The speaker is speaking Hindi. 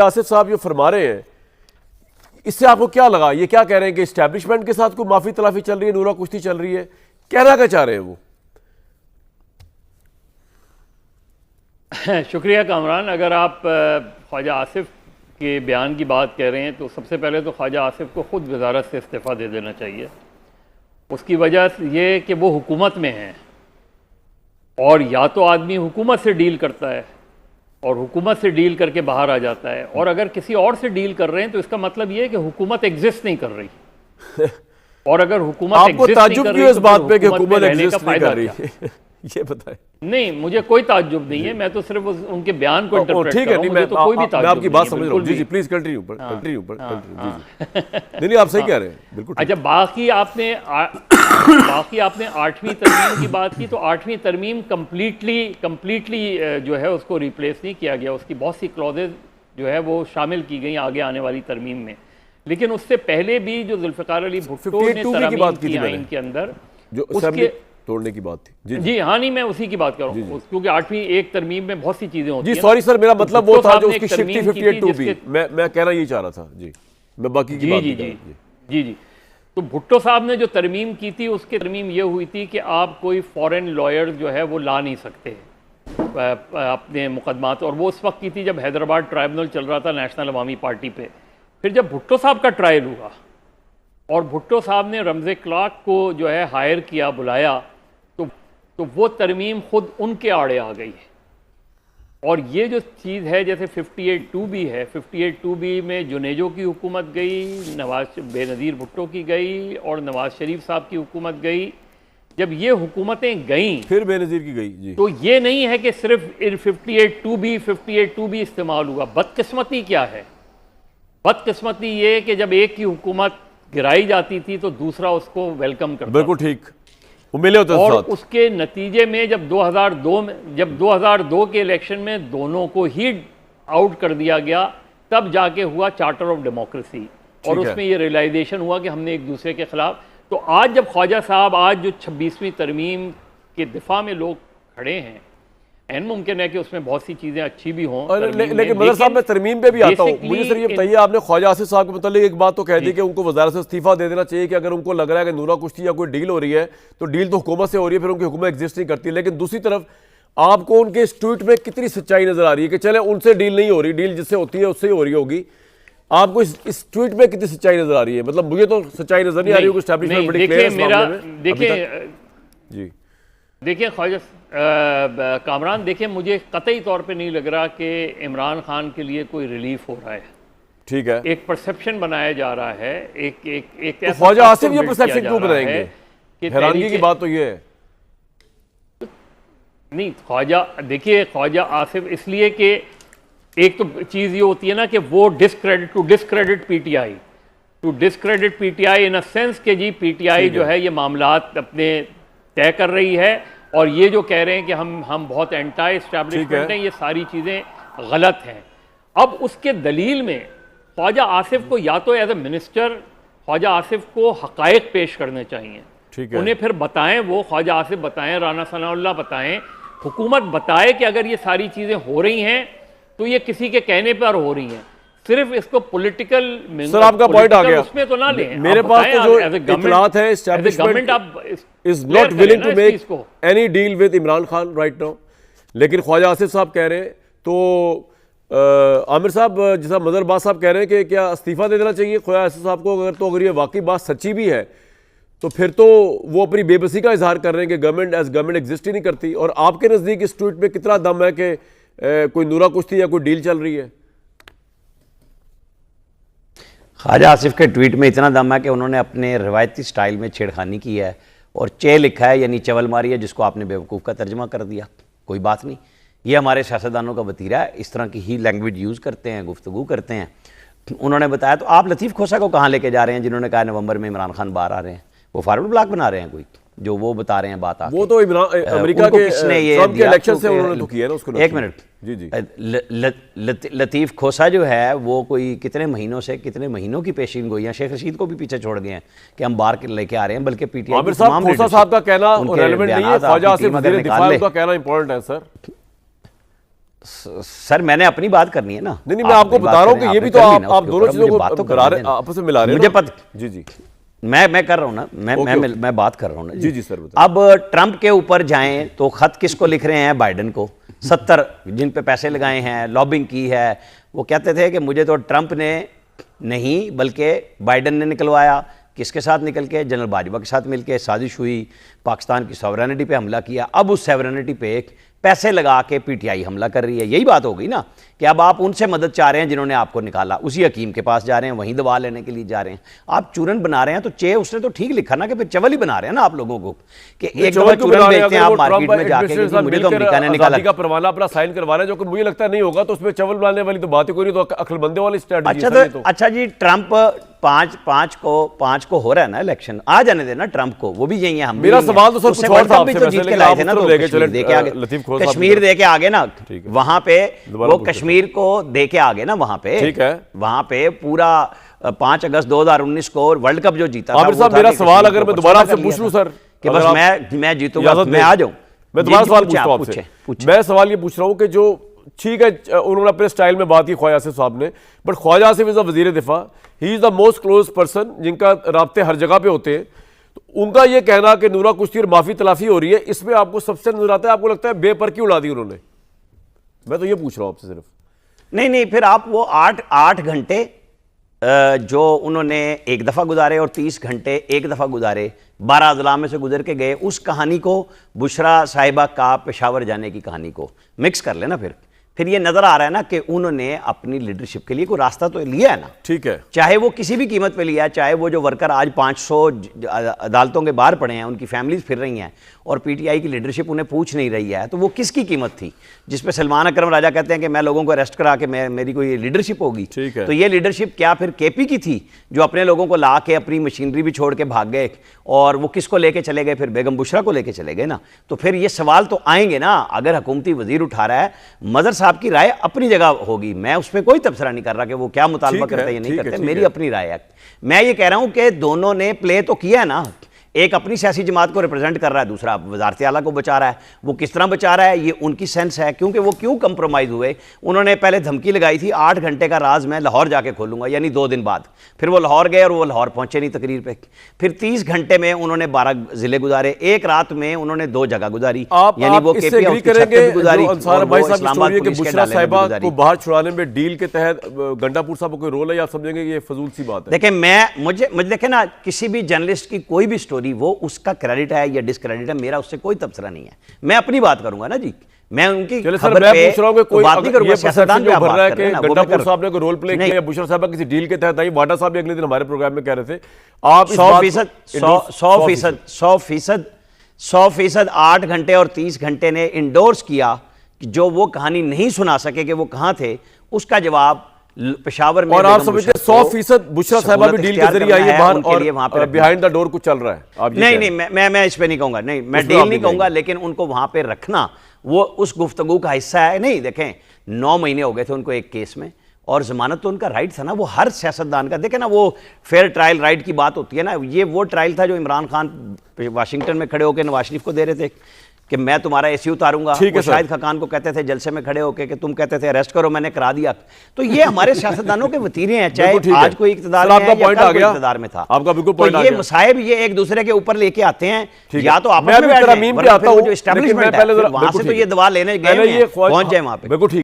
आसिफ साहब जो फरमा रहे हैं इससे आपको क्या लगा? ये क्या कह रहे हैं कि एस्टैब्लिशमेंट के साथ कोई माफी तलाफी चल रही है, नूरा कुश्ती चल रही है, कहना क्या चाह रहे हैं वो? शुक्रिया कामरान। अगर आप ख्वाजा आसिफ के बयान की बात कह रहे हैं तो सबसे पहले तो ख्वाजा आसिफ को ख़ुद वजारत से इस्तीफ़ा दे देना चाहिए। उसकी वजह ये कि वो हुकूमत में हैं और या तो आदमी हुकूमत से डील करता है और हुकूमत से डील करके बाहर आ जाता है, और अगर किसी और से डील कर रहे हैं तो इसका मतलब ये है कि हुकूमत एग्जिस्ट नहीं कर रही। और अगर हुकूमत एग्जिस्ट नहीं कर रही तो इस बात पे कि हुकूमत एग्जिस्ट नहीं कर रही ये बताएं। नहीं, मुझे कोई ताज्जुब नहीं है, मैं तो सिर्फ उनके बयान को इंटरप्रेट कर रहा हूं। मुझे तो कोई भी ताज्जुब नहीं है। मैं आपकी बात समझ रहा हूं। जी जी प्लीज कंटिन्यू जी। नहीं आप सही कह रहे हैं, बिल्कुल। अच्छा, बाकी आपने 8वीं तरमीम की बात की, तो 8वीं तरमीम कम्प्लीटली जो है उसको रिप्लेस नहीं किया गया। उसकी बहुत सी क्लॉजेज जो है वो शामिल की गई आगे आने वाली तरमीम में। लेकिन उससे पहले भी जो जुल्फ़िकार अली भुट्टो ने तरमीम की आइन के अंदर जो उसके तोड़ने की बात थी। जी हाँ, नहीं मैं उसी की बात कर रहा हूँ, क्योंकि 8वीं एक तरमीम में बहुत सी चीजें होती हैं। जी सॉरी सर, मेरा मतलब वो था जो उसकी शिफ्ट 58 भी मैं कहना यही चाह रहा था। जी मैं बाकी की बात जी। तो भुट्टो साहब ने जो तरमीम की थी, उसकी तरमीम ये हुई थी कि आप कोई फॉरेन लॉयर जो है वो ला नहीं सकते अपने मुकदमात, और वो उस वक्त की थी जब हैदराबाद ट्राइब्यूनल चल रहा था नेशनल अवामी पार्टी पे। फिर जब भुट्टो साहब का ट्रायल हुआ और भुट्टो साहब ने रमज़े क्लार्क को जो है हायर किया, बुलाया, तो वो तरमीम खुद उनके आड़े आ गई है। और ये जो चीज़ है, जैसे 58(2) भी है, 58(2) भी में जुनेजो की हुकूमत गई, बेनज़ीर भुट्टो की गई और नवाज शरीफ साहब की हुकूमत गई। जब ये हुकूमतें गईं फिर बेनज़ीर की गई जी। तो ये नहीं है कि सिर्फ 58(2) भी इस्तेमाल हुआ। बदकिस्मती क्या है? बदकिस्मती ये कि जब एक की हुकूमत गिराई जाती थी तो दूसरा उसको वेलकम करता। बिल्कुल ठीक, वो मिले होते और साथ। उसके नतीजे में जब 2002 के इलेक्शन में दोनों को ही आउट कर दिया गया, तब जाके हुआ चार्टर ऑफ डेमोक्रेसी, और उसमें ये रियलाइजेशन हुआ कि हमने एक दूसरे के खिलाफ। तो आज जब ख्वाजा साहब, आज जो 26वीं तरमीम के दिफा में लोग खड़े हैं, एन मुमकिन है कि उसमें बहुत सी चीज़ें अच्छी भी हों, लेकिन मदर साहब मैं तरमीम पे भी आता हूँ। मुझे सर ये बताइए, आपने ख्वाजा आसिफ साहब के मतलब एक बात तो कह दी कि उनको वज़ारत से इस्तीफा दे देना चाहिए कि अगर उनको लग रहा है कि नूरा कुश्ती या कोई डील हो रही है तो डील तो हुकूमत से हो रही है, फिर उनकी हुकूमत एग्जिस्ट नहीं करती। लेकिन दूसरी तरफ आपको उनके इस ट्वीट में कितनी सच्चाई नजर आ रही है कि चले उनसे डील नहीं हो रही, डील जिससे होती है उससे ही हो रही होगी। आपको इस ट्वीट में कितनी सच्चाई नजर आ रही है? मतलब मुझे तो सच्चाई नजर नहीं आ रही है। देखिए ख्वाजा कामरान, देखिए मुझे कतई तौर पे नहीं लग रहा कि इमरान खान के लिए कोई रिलीफ हो रहा है। ठीक है, एक परसेप्शन बनाया जा रहा है, एक तो ख्वाजा आसिफ ये परसेप्शन क्यों बनाएंगे? हैरानगी की बात तो ये है। नहीं ख्वाजा, देखिए ख्वाजा आसिफ इसलिए कि एक तो चीज़ ये होती है ना कि वो discredit PTI in a sense कि जी पीटीआई जो है ये मामलात अपने तय कर रही है, और ये जो कह रहे हैं कि हम बहुत एंटी एस्टैब्लिशमेंट हैं, ये सारी चीज़ें गलत हैं। अब उसके दलील में ख्वाजा आसिफ को या तो as a minister Khawaja Asif को हक़ाइक़ पेश करने चाहिए, उन्हें फिर बताएं, वो ख्वाजा आसिफ बताएं, राना सनाउल्लाह बताएं, हुकूमत बताए कि अगर ये सारी चीज़ें हो रही हैं तो ये किसी के कहने पर हो रही हैं। सिर्फ इसको पॉलिटिकल, सर आपका पॉइंट आ गया, उसमें तो ना लें। मेरे पास तो जो इत्तलात है, establishment is not willing to make any deal with Imran Khan right now. लेकिन ख्वाजा आसिफ साहब कह रहे हैं, तो आमिर साहब जैसा मजहरबाज साहब कह रहे हैं कि क्या इस्तीफा दे देना चाहिए ख्वाजा आसिफ साहब को? अगर ये वाकई बात सच्ची भी है तो फिर तो वो अपनी बेबसी का इजहार कर रहे हैं कि गवर्नमेंट एग्जिस्ट ही नहीं करती। और आपके नज़दीक इस ट्वीट में कितना दम है कि कोई नूरा कुश्ती या कोई डील चल रही है? ख्वाजा आसिफ के ट्वीट में इतना दम है कि उन्होंने अपने रवायती स्टाइल में छेड़खानी की है और चे लिखा है, यानी चवल मारी है, जिसको आपने बेवकूफ़ का तर्जमा कर दिया। कोई बात नहीं, ये हमारे सियासतदानों का वतीरा है, इस तरह की ही लैंग्वेज यूज़ करते हैं, गुफ्तगू करते हैं। उन्होंने बताया, तो आप लतीफ़ खोसा को कहाँ लेके जा रहे हैं, जिन्होंने कहा नवंबर में इमरान खान बाहर आ रहे हैं? वो फॉरवर्ड ब्लॉक बना रहे हैं कोई, जो वो बता रहे हैं बात? वो तो अमेरिका के ट्रंप के इलेक्शन से उन्होंने तो किया ना उसको। एक मिनट जी लतीफ़ खोसा जो है वो कोई कितने महीनों की पेशीन गोइयां शेख रशीद को भी पीछे छोड़ गए हैं कि हम बाहर लेके आ रहे हैं, बल्कि पीटीआई खोसा साहब का कहना रेलेवेंट नहीं है, ख्वाजा आसिफ वज़ीर दिफा का कहना इंपॉर्टेंट है। सर सर मैंने अपनी बात करनी है ना। नहीं मैं आपको बता रहा हूं कि ये भी तो आप दोनों चीजों को आपस में मिला रहे हैं। मुझे पता, जी जी मैं कर रहा हूं ना, मैं बात कर रहा हूं ना जी जी सर। अब ट्रंप के ऊपर जाएं तो खत किसको लिख रहे हैं? बाइडेन को। 70 जिन पे पैसे लगाए हैं, लॉबिंग की है, वो कहते थे कि मुझे तो ट्रंप ने नहीं बल्कि बाइडेन ने निकलवाया। किसके साथ निकल के? जनरल बाजवा के साथ मिलके साजिश हुई, पाकिस्तान की सॉवरेनिटी पे हमला किया। अब उस सॉवरेनिटी पे पैसे लगा के पीटीआई हमला कर रही है। यही बात हो गई ना कि अब आप उनसे मदद चाह रहे हैं जिन्होंने आपको निकाला, उसी हकीम के पास जा रहे हैं, वहीं दवा लेने के लिए जा रहे हैं। आप चूरन बना रहे हैं तो चे उसने तो ठीक लिखा ना कि फिर चवल ही बना रहे हैं ना आप लोगों को कि एक दफा चूरन बेचते हैं आप मार्केट में जाके कि मुझे तो अमेरिका ने निकाला का परवाना अपना साइन करवा रहे हैं, जो कि मुझे लगता नहीं होगा, तो उसमें चवल बनाने वाली तो बात ही कोई नहीं, तो अक्लमंदे वाली स्ट्रेटजी। अच्छा जी, ट्रंप पांच को हो रहा है ना इलेक्शन, आ जाने देना ट्रंप को, वो भी यही है। हम मेरा सवाल तो सर कुछ और था आपसे, जीत के लाए थे ना, तो कश्मीर दे के आगे ना, वहां पे वो कश्मीर को दे के आगे ना, वहां पे ठीक है, वहां पे पूरा 5 अगस्त 2019 को वर्ल्ड कप जो जीता आमिर साहब, मेरा सवाल अगर मैं दोबारा आपसे पूछ लूं सर कि बस मैं जीतूंगा, मैं आ जाऊं, मैं दोबारा सवाल पूछता हूं आपसे। मैं सवाल ये पूछ रहा हूं कि जो ठीक है उन्होंने अपने स्टाइल में बात की ख्वाजा आसिफ साहब ने, but Khawaja Asif is the वजीर दिफा, he is the most close person जिनका राब्ते हर जगह पे होते हैं। तो उनका ये कहना कि नूरा कुश्ती और माफी तलाफी हो रही है, इसमें आपको सबसे नजर आता है, आपको लगता है बेपर क्यों उड़ा दी उन्होंने? मैं तो ये पूछ रहा हूं आपसे सिर्फ। नहीं फिर आप वो 8 घंटे जो उन्होंने एक दफा गुजारे और 30 घंटे एक दफा गुजारे, 12 अजला में से गुजर के गए, उस कहानी को बुशरा साहिबा का पेशावर जाने की कहानी को मिक्स कर लेना। फिर ये नजर आ रहा है ना कि उन्होंने अपनी लीडरशिप के लिए कोई रास्ता तो लिया है ना, ठीक है, चाहे वो किसी भी कीमत पे लिया है, चाहे वो जो वर्कर आज 500 अदालतों के बाहर पड़े हैं, उनकी फैमिलीज फिर रही हैं और पीटीआई की लीडरशिप उन्हें पूछ नहीं रही है, तो वो किसकी कीमत थी? जिसपे सलमान अकरम राजा कहते हैं कि मैं लोगों को अरेस्ट करा के मेरी कोई लीडरशिप होगी, तो ये लीडरशिप क्या फिर केपी की थी जो अपने लोगों को ला के अपनी मशीनरी भी छोड़ के भाग गए? और वो किसको लेके चले गए? फिर बेगम बुशरा को लेके चले गए ना। तो फिर ये सवाल तो आएंगे ना, अगर हुकूमती वजीर उठा रहा है, मदर साहब की राय अपनी जगह होगी, मैं उसमें कोई तबसरा नहीं कर रहा कि वो क्या मुतालबा करते हैं या नहीं करते, मेरी अपनी राय है। मैं ये कह रहा हूं कि दोनों ने प्ले तो किया है ना, एक अपनी सियासी जमात को रिप्रेजेंट कर रहा है, दूसरा वजारत आला को बचा रहा है। वो किस तरह बचा रहा है ये उनकी सेंस है, क्योंकि वो क्यों कंप्रोमाइज़ हुए? उन्होंने पहले धमकी लगाई थी 8 घंटे का राज मैं लाहौर जाके खोलूंगा, यानी 2 दिन बाद। फिर वो लाहौर गए और वो लाहौर पहुंचे नहीं तकरीर पे। फिर 30 घंटे में उन्होंने 12 जिले गुजारे, एक रात में उन्होंने 2 जगह गुजारी, यानी वो बुशरा साहिबा को बाहर छुड़ाने में डील के तहत गंडापुर साहब को कोई रोल है, या आप समझेंगे ये फजूल सी बात है? देखें, मुझे देखें ना, किसी भी जर्नलिस्ट की कोई भी स्टोरी, वो उसका क्रेडिट है या डिसक्रेडिट है, मेरा उससे कोई तबसरा नहीं है। मैं अपनी बात करूंगा ना जी, मैं उनकी खबर पे पूछ रहा हूं कि कोई बात नहीं करूंगा। सियासतदान पे भर रहा है कि गंडापुर साहब ने कोई रोल प्ले किया या बुशरा साहब किसी डील के तहत आई। वाडा साहब भी अगले दिन हमारे प्रोग्राम में कह रहे थे आप 100% 8 घंटे और 30 घंटे ने इंडोर्स किया कि जो वो कहानी नहीं सुना सके कि वो कहां थे, उसका जवाब पेशावर में। और आप समझते 100% बुशरा साहिबा भी डील के जरिए आई है बाहर और बिहाइंड द डोर कुछ चल रहा है? आप नहीं, मैं इस पे नहीं कहूंगा, नहीं मैं डील नहीं कहूंगा, लेकिन उनको वहां पे रखना वो उस गुफ्तगू का हिस्सा है। नहीं देखें, 9 महीने हो गए थे उनको एक केस में, और जमानत तो उनका राइट था ना, वो हर सियासतदान का। देखें ना, वो फेयर ट्रायल राइट की बात होती है ना, ये वो ट्रायल था जो इमरान खान वाशिंगटन में खड़े होकर नवाज शरीफ को दे रहे थे कि मैं तुम्हारा एसी उतारूंगा। वो शाहिद खान को कहते थे जलसे में खड़े होकर कि तुम कहते थे अरेस्ट करो, मैंने करा दिया। तो ये हमारे सियासतदानों के वतीरे हैं, चाहे आज कोई इक़्तिदार में है या कल कोई इक़्तिदार में था। आपका बिल्कुल पॉइंट आ गया। ये मसाइब ये एक दूसरे के ऊपर लेके आते हैं, या तो आपस में मैं भी तरमीम पे आता हूं, जो एस्टैब्लिशमेंट है वहां से तो ये दवा लेने गए पहुंच जाए वहां पे। बिल्कुल ठीक।